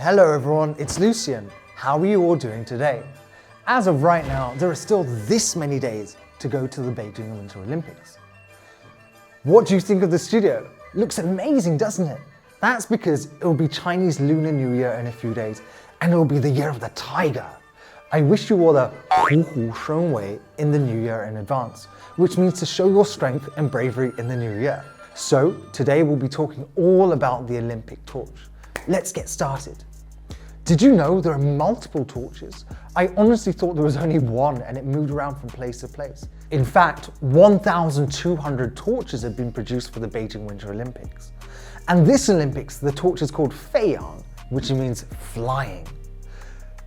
Hello everyone, it's Lucien. How are you all doing today? As of right now, there are still this many days to go to the Beijing Winter Olympics. What do you think of the studio? Looks amazing, doesn't it? That's because it will be Chinese Lunar New Year in a few days, and it will be the year of the tiger. I wish you all the Hu Hu Shen Wei in the new year in advance, which means to show your strength and bravery in the new year. So today we'll be talking all about the Olympic torch. Let's get started. Did you know there are multiple torches? I honestly thought there was only one and it moved around from place to place. In fact, 1,200 torches have been produced for the Beijing Winter Olympics. And this Olympics, the torch is called Feiyang, which means flying.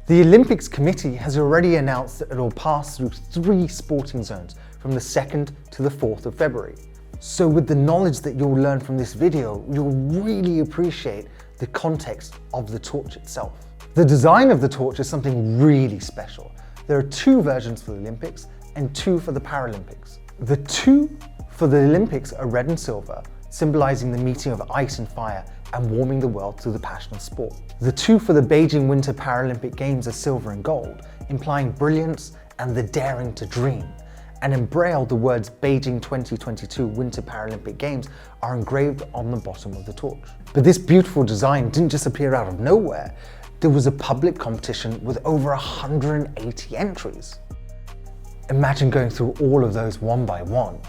The Olympics Committee has already announced that it will pass through 3 sporting zones from the 2nd to the 4th of February. So with the knowledge that you'll learn from this video, you'll really appreciate the context of the torch itself. The design of the torch is something really special. There are 2 versions for the Olympics and 2 for the Paralympics. The 2 for the Olympics are red and silver, symbolizing the meeting of ice and fire and warming the world through the passion of sport. The 2 for the Beijing Winter Paralympic Games are silver and gold, implying brilliance and the daring to dream. And in Braille, the words Beijing 2022 Winter Paralympic Games are engraved on the bottom of the torch. But this beautiful design didn't just appear out of nowhere. There was a public competition with over 180 entries. Imagine going through all of those one by one.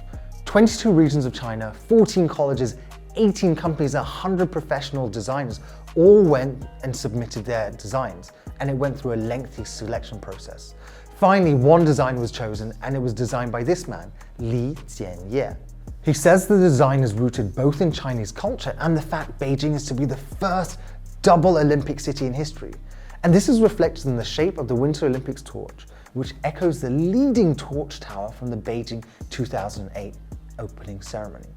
22 regions of China, 14 colleges, 18 companies, 100 professional designers all went and submitted their designs, and it went through a lengthy selection process. Finally, one design was chosen, and it was designed by this man, Lucien. He says the design is rooted both in Chinese culture and the fact Beijing is to be the first double Olympic city in history. And this is reflected in the shape of the Winter Olympics torch, which echoes the leading torch tower from the Beijing 2008 opening ceremony.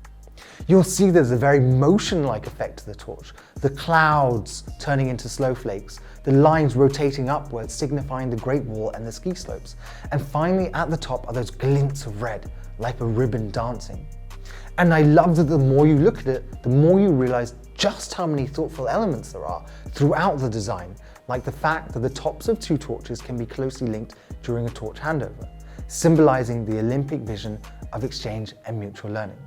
You'll see there's a very motion-like effect to the torch, the clouds turning into snowflakes, the lines rotating upwards signifying the Great Wall and the ski slopes, and finally at the top are those glints of red, like a ribbon dancing. And I love that the more you look at it, the more you realize just how many thoughtful elements there are throughout the design, like the fact that the tops of 2 torches can be closely linked during a torch handover, symbolizing the Olympic vision of exchange and mutual learning.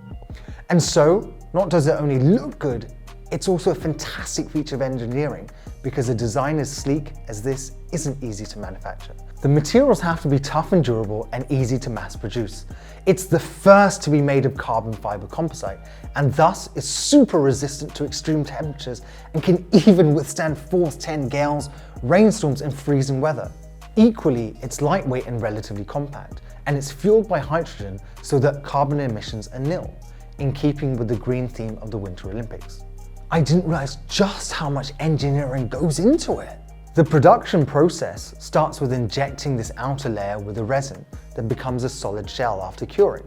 And so, not does it only look good, it's also a fantastic feature of engineering because a design as sleek as this isn't easy to manufacture. The materials have to be tough and durable and easy to mass produce. It's the first to be made of carbon fiber composite and thus is super resistant to extreme temperatures and can even withstand force 10 gales, rainstorms and freezing weather. Equally, it's lightweight and relatively compact, and it's fueled by hydrogen so that carbon emissions are nil, in keeping with the green theme of the Winter Olympics. I didn't realize just how much engineering goes into it. The production process starts with injecting this outer layer with a resin that becomes a solid shell after curing.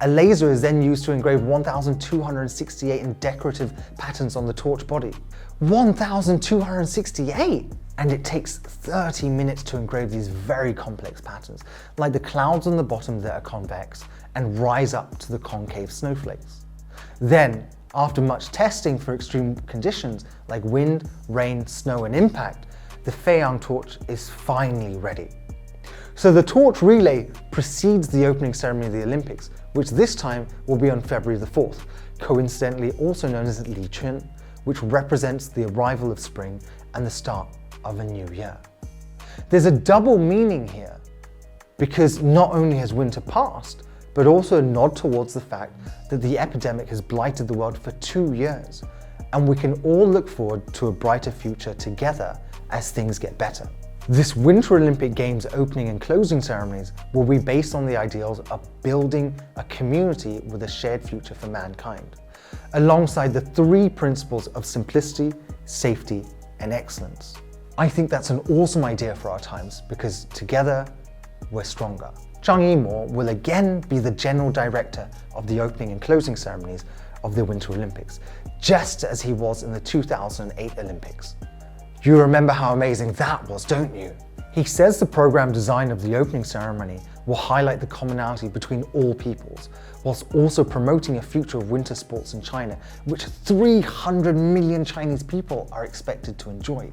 A laser is then used to engrave 1,268 decorative patterns on the torch body. 1,268! And it takes 30 minutes to engrave these very complex patterns, like the clouds on the bottom that are convex and rise up to the concave snowflakes. Then, after much testing for extreme conditions like wind, rain, snow and impact, the Feiyang torch is finally ready. So the torch relay precedes the opening ceremony of the Olympics, which this time will be on February the 4th, coincidentally also known as Lucien, which represents the arrival of spring and the start of a new year. There's a double meaning here, because not only has winter passed, but also a nod towards the fact that the epidemic has blighted the world for 2 years, and we can all look forward to a brighter future together as things get better. This Winter Olympic Games opening and closing ceremonies will be based on the ideals of building a community with a shared future for mankind, alongside the 3 principles of simplicity, safety, and excellence. I think that's an awesome idea for our times because together we're stronger. Zhang Yimou will again be the General Director of the opening and closing ceremonies of the Winter Olympics, just as he was in the 2008 Olympics. You remember how amazing that was, don't you? He says the program design of the opening ceremony will highlight the commonality between all peoples, whilst also promoting a future of winter sports in China, which 300 million Chinese people are expected to enjoy.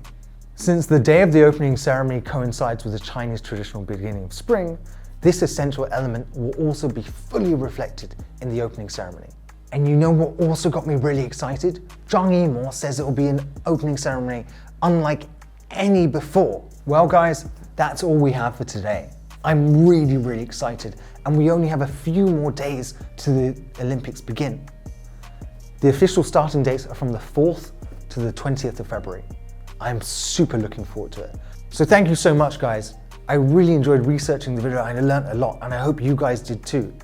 Since the day of the opening ceremony coincides with the Chinese traditional beginning of spring, this essential element will also be fully reflected in the opening ceremony. And you know what also got me really excited? Zhang Yimou says it will be an opening ceremony unlike any before. Well guys, that's all we have for today. I'm really excited, and we only have a few more days to the Olympics begin. The official starting dates are from the 4th to the 20th of February. I'm super looking forward to it. So thank you so much guys. I really enjoyed researching the video and I learned a lot, and I hope you guys did too.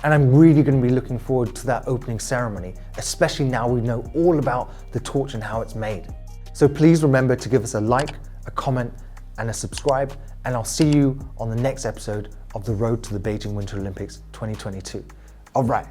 And I'm really going to be looking forward to that opening ceremony, especially now we know all about the torch and how it's made. So please remember to give us a like, a comment, and a subscribe, and I'll see you on the next episode of The Road to the Beijing Winter Olympics 2022. All right.